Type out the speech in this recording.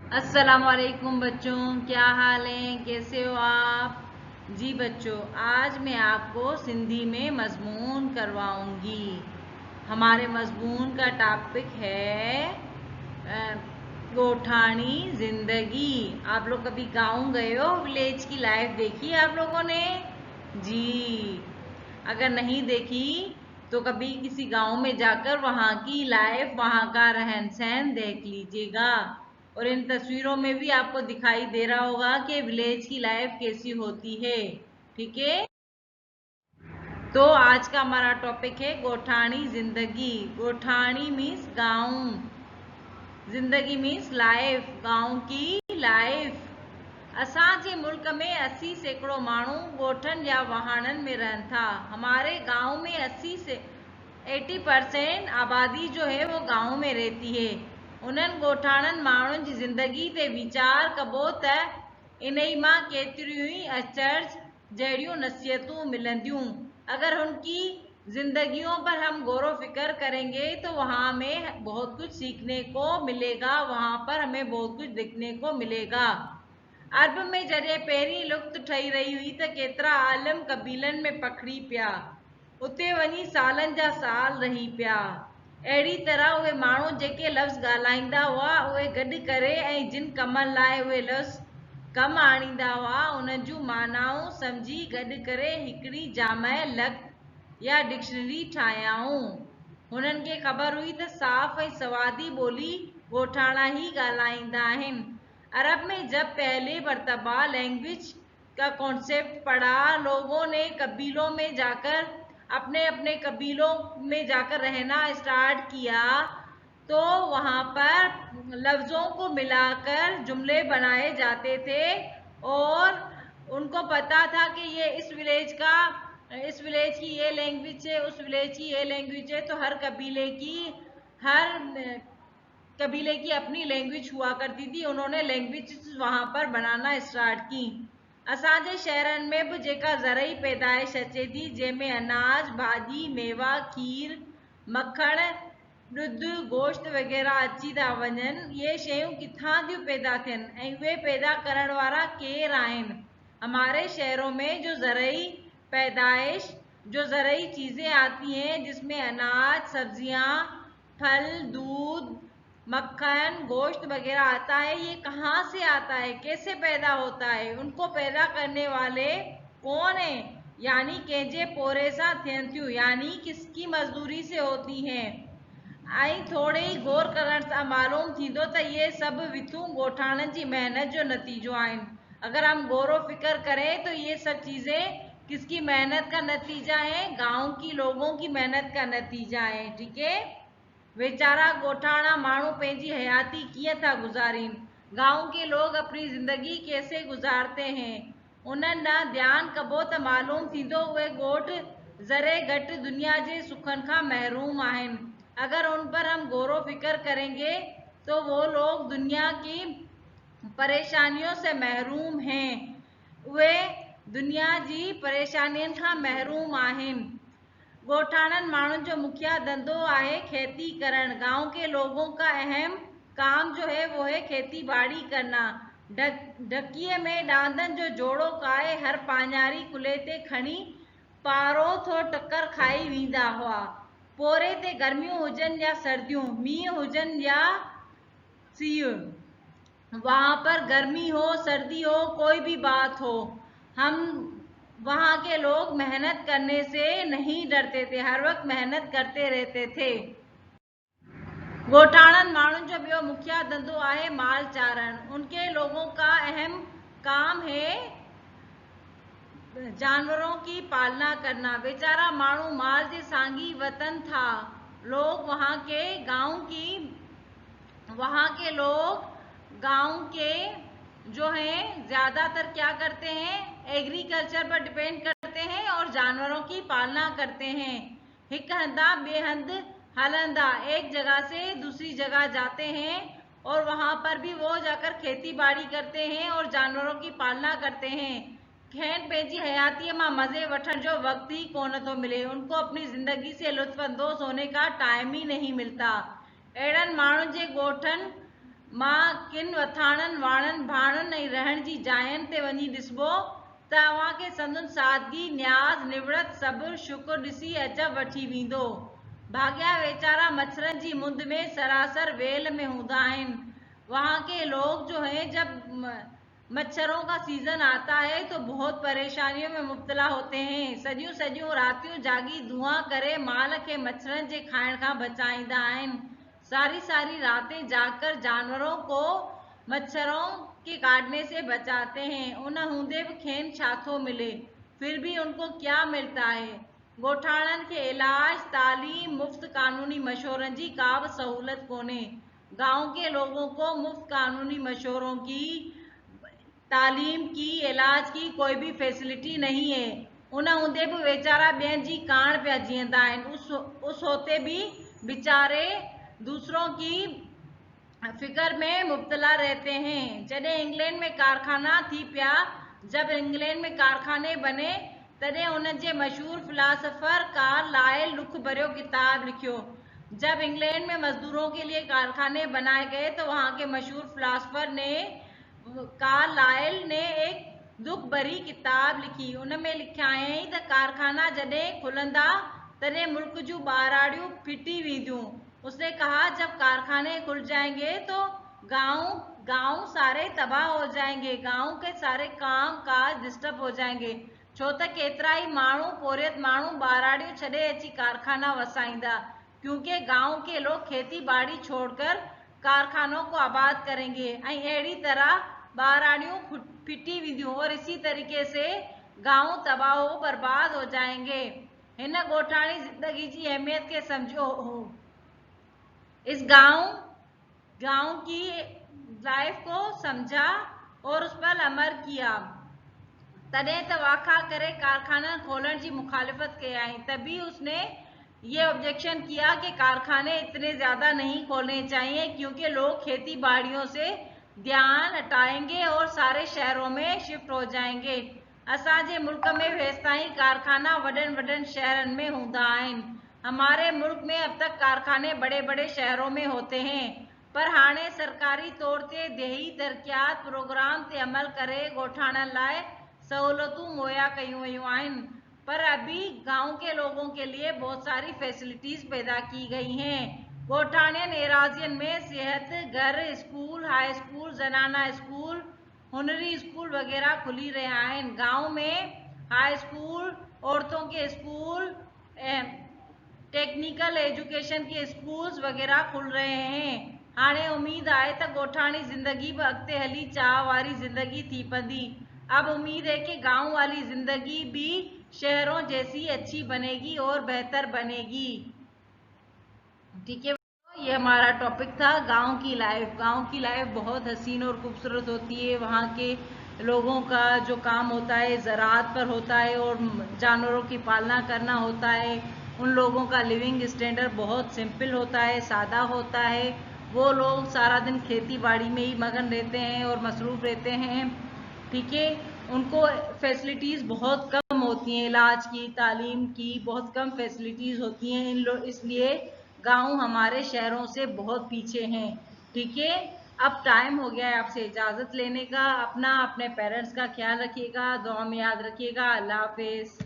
अस्सलाम वालेकुम बच्चों, क्या हाल है? कैसे हो आप? जी बच्चों, आज मैं आपको सिंधी में मज़मून करवाऊंगी। हमारे मज़मून का टॉपिक है गोठानी ज़िंदगी। आप लोग कभी गाँव गए हो? विलेज की लाइफ देखी है आप लोगों ने? जी, अगर नहीं देखी तो कभी किसी गांव में जाकर वहां की लाइफ, वहां का रहन सहन देख लीजिएगा। और इन तस्वीरों में भी आपको दिखाई दे रहा होगा कि विलेज की लाइफ कैसी होती है। ठीक है, तो आज का हमारा टॉपिक है गोठानी जिंदगी। गोठानी मीन्स गांव, जिंदगी मीन्स लाइफ, गांव की लाइफ। असांजे मुल्क में 80 सैकड़ों माण्हू ॻोठनि या वहाणनि में रहनि था। हमारे गांव में 80 से 80% आबादी जो है वो गांव में रहती है। उन्हनि ॻोठाणनि माण्हुनि जी ज़िंदगी ते वीचार कबो त इन ई मां केतिरियूं ई अचरज जहिड़ियूं नसीहतूं मिलंदियूं। अगर उनकी जिंदगियों पर हम गौर फिक्र करेंगे तो वहाँ में बहुत कुछ सीखने को मिलेगा, वहाँ पर हमें बहुत कुछ देखने को मिलेगा। अरब में जॾहिं पहिरीं लुप्त ठही रही हुई त केतिरा आलिम कबीलनि में पखड़ी पिया, उते वञी सालनि जा साल रही पिया। अहिड़ी तरह उहे माण्हू जेके लफ़्ज़ ॻाल्हाईंदा हुआ उहे गॾु करे ऐं जिन कमनि लाइ उहे लफ़्ज़ कमु आणींदा हुआ उन्हनि जूं मानाऊं सम्झी गॾु करे हिकिड़ी जामय लग या डिक्शनरी ठाहियाऊं। हुननि खे ख़बर हुई त साफ़ ऐं सवादी ॿोली ॻोठाणा ही ॻाल्हाईंदा आहिनि। अरब में जब पहले मरतबा लैंग्वेज का कॉन्सेप्ट पढ़ा, लोगों ने कबीलों में जाकर अपने अपने कबीलों में जाकर रहना स्टार्ट किया, तो वहाँ पर लफ्ज़ों को मिलाकर जुमले बनाए जाते थे और उनको पता था कि ये इस विलेज की ये लैंग्वेज है, उस विलेज की ये लैंग्वेज है। तो हर कबीले की अपनी लैंग्वेज हुआ करती थी। उन्होंने लैंग्वेज वहाँ पर बनाना स्टार्ट की। असांजे शहरनि में बि जेका ज़रई पैदाइश अचे थी, जंहिंमें अनाज, भाॼी, मेवा, खीर, मखण, ॾुध, गोश्त वग़ैरह अची था वञनि, इहे शयूं किथां थियूं पैदा थियनि ऐं उहे पैदा करण वारा केरु आहिनि? हमारे शहरों में जो ज़रई चीज़ें आती हैं, जिसमें अनाज, सब्जियां, फल, दूध, मक्खन, गोश्त वगैरह आता है, ये कहाँ से आता है, कैसे पैदा होता है, उनको पैदा करने वाले कौन है? यानी कंहिंजे पोरे सां थियनि थियूं, यानी किसकी मजदूरी से होती हैं। ऐं थोरे ई गौर करण सां मालूम थींदो त इहे सभु विथूं ॻोठाणनि जी मेहनत जो नतीजो आहिनि। अगर हम गौर फिक्र करें तो ये सब चीज़ें किसकी मेहनत का नतीजा है? गांव की लोगों की मेहनत का नतीजा है। ठीक है, वेचारा ॻोठाणा माण्हू पंहिंजी हयाती कीअं था गुज़ारीनि, गांव के लोग अपनी ज़िंदगी कैसे गुज़ारते हैं, उन्हनि ॾांहुं ध्यानु कबो त मालूम थींदो उहे ॻोठ ज़रे घटि दुनिया जे सुखनि खां महरूम आहिनि। अगर उन पर हम गौर फिक्र करेंगे तो वो लोग दुनिया की परेशानियों से महरूम हैं, उहे दुनिया जी परेशानियुनि खां महरूम आहिनि। ॻोठाणनि माण्हुनि जो मुखिया धंधो आहे खेती करण। गांव के लोगों का अहम काम जो है वो है खेती बाड़ी करना। ढकीअ में ॾांदनि जो जोड़ो काए हर पाञारी कुल्हे ते खणी पारो थो टकर खाई वेंदा हुआ। पोरे ते गर्मियूं हुजनि या सर्दियूं, मींहं हुजनि या सीउ, वहाँ पर गर्मी हो, सर्दी हो, कोई भी बात हो, हम वहाँ के लोग मेहनत करने से नहीं डरते थे, हर वक्त मेहनत करते रहते थे। ॻोठाणनि माण्हुनि जो ॿियो मुखिया धंधो आहे माल चारण। उनके लोगों का अहम काम है जानवरों की पालना करना। बेचारा माण्हू माल जे सांगी वतन था। लोग वहाँ के लोग गांव के जो हैं ज़्यादातर क्या करते हैं? एग्रीकल्चर पर डिपेंड करते हैं और जानवरों की पालना करते हैं। हिक हंधा ॿिए हंध हलंदा, एक जगह से दूसरी जगह जाते हैं और वहाँ पर भी वो जाकर खेती बाड़ी करते हैं और जानवरों की पालना करते हैं। खेनि पंहिंजी हयातीअ मां मज़े वठण जो वक्त ही कोन थो मिले, उनको अपनी ज़िंदगी से लुत्फ़ अंदोज़ होने का टाइम ही नहीं मिलता। अहिड़नि माण्हुनि जे ॻोठनि मां किन वथाणनि वाणनि भाणनि ऐं रहण जी जायुनि ते वञी ॾिसबो त अव्हांखे संदुनि सादगी, न्याज़, निवड़त, सब्र, शुक्र ॾिसी अजब वठी वेंदो। भाग्या वेचारा मच्छरनि जी मुंद में सरासर वेल में हूंदा आहिनि। वहाँ के लोग जो हैं जब मच्छरों का सीजन आता है तो बहुत परेशानियों में मुब्तला होते हैं। सॼियूं सॼियूं रातियूं जागी धुआं करे माल खे मच्छरनि जे खाइण खां बचाईंदा आहिनि। सारी सारी रातें जागकर जानवरों को मच्छरों के काटने से बचाते हैं। उन हूंदे बि खेनि छा थो मिले, फिर भी उनको क्या मिलता है। ॻोठाणनि खे इलाज, तालीम, मुफ्त कानूनी मशवरनि जी का बि सहूलत कोन्हे। गांव के लोगों को मुफ्त कानूनी मशवरों की, तालीम की, इलाज की कोई भी फैसिलिटी नहीं है। उन हूंदे बि वेचारा ॿियनि जी काण पिया जीअंदा आहिनि। उस होते भी बेचारे दूसरों की फिक्र में मुब्तला रहते हैं। जॾहिं इंग्लैंड में कारखाना थी पिया, जब इंग्लैंड में कारखाने बने तॾहिं उन जे मशहूर फिलासफर कार्लाइल दुख भरियो किताब लिखियो। जब इंग्लैंड में मजदूरों के लिए कारखाने बनाए गए तो वहाँ के मशहूर फिलासफर ने कार्लाइल ने एक दुख भरी किताब लिखी। उनमें लिखायईं त कारखाना जॾहिं खुलंदा तॾहिं मुल्क जूं ॿाराड़ियूं फिटी वेंदियूं। उसने कहा जब कारखाने खुल जाएंगे तो गांव सारे तबाह हो जाएंगे, गांव के सारे काम काज डिस्टर्ब हो जाएंगे। छो त केतिरा ई माण्हू पोरियत माण्हू ॿाराड़ियूं छॾे अची कारखाना वसाईंदा, क्योंकि गांव के लोग खेती बाड़ी छोड़कर कारखानों को आबाद करेंगे ऐं अहिड़ी तरह ॿाराड़ियूं फिटी वेंदियूं और इसी तरीके से गांव तबाह बर्बाद हो जाएंगे। हिन ॻोठाणी जिंदगी जी अहमियत के समझो हो। इस गांव की लाइफ को समझा और उस पर अमल किया। तॾहिं त वाखा करे कारखाना खोलण जी मुखालिफत कयाई। तभी उसने ये ऑब्जेक्शन किया कि कारखाने इतने ज़्यादा नहीं खोलने चाहिए, क्योंकि लोग खेती बाड़ियों से ध्यान हटाएंगे और सारे शहरों में शिफ्ट हो जाएंगे। असांजे मुल्क में वेस्ता ही कारखाना वॾनि वॾनि शहरनि में हूंदा आहिनि। हमारे मुल्क में अब तक कारखाने बड़े बड़े शहरों में होते हैं, पर हाणे सरकारी तौर ते देही तरक़ियात प्रोग्राम ते अमल करे ॻोठाणनि लाइ सहूलतूं मुहैया कयूं वयूं आहिनि। पर अभी गांव के लोगों के लिए बहुत सारी फैसिलिटीज पैदा की गई हैं। ॻोठाणियनि एराज़ियुनि में सेहत घर, स्कूल, हाई स्कूल, ज़नाना स्कूल, हुनरी स्कूल वगैरह खुली रहा आहिनि। गांव में हाई स्कूल, औरतों के स्कूल, टेक्निकल एजुकेशन के स्कूल्स वगैरह खुल रहे हैं। हाणे उम्मीद आहे त ॻोठाणी ज़िंदगी बि अॻिते हली चाह वारी ज़िंदगी थी पवंदी। अब उम्मीद है कि गांव वाली ज़िंदगी भी शहरों जैसी अच्छी बनेगी और बेहतर बनेगी। ठीक है, ये हमारा टॉपिक था गांव की लाइफ। गांव की लाइफ बहुत हसीन और खूबसूरत होती है। वहाँ के लोगों का जो काम होता है ज़राअत पर होता है और जानवरों की पालना करना होता है। उन लोगों का लिविंग स्टैंडर्ड बहुत सिंपल होता है, सादा होता है। वो लोग सारा दिन खेती बाड़ी में ही मगन रहते हैं और मसरूफ़ रहते हैं। ठीक है, उनको फैसिलिटीज़ बहुत कम होती हैं, इलाज की, तालीम की बहुत कम फैसिलिटीज़ होती हैं। इसलिए गांव हमारे शहरों से बहुत पीछे हैं। ठीक है, अब टाइम हो गया है आपसे इजाज़त लेने का। अपने पेरेंट्स का ख्याल रखिएगा, दुआ में याद रखिएगा। अल्लाह हाफिज़।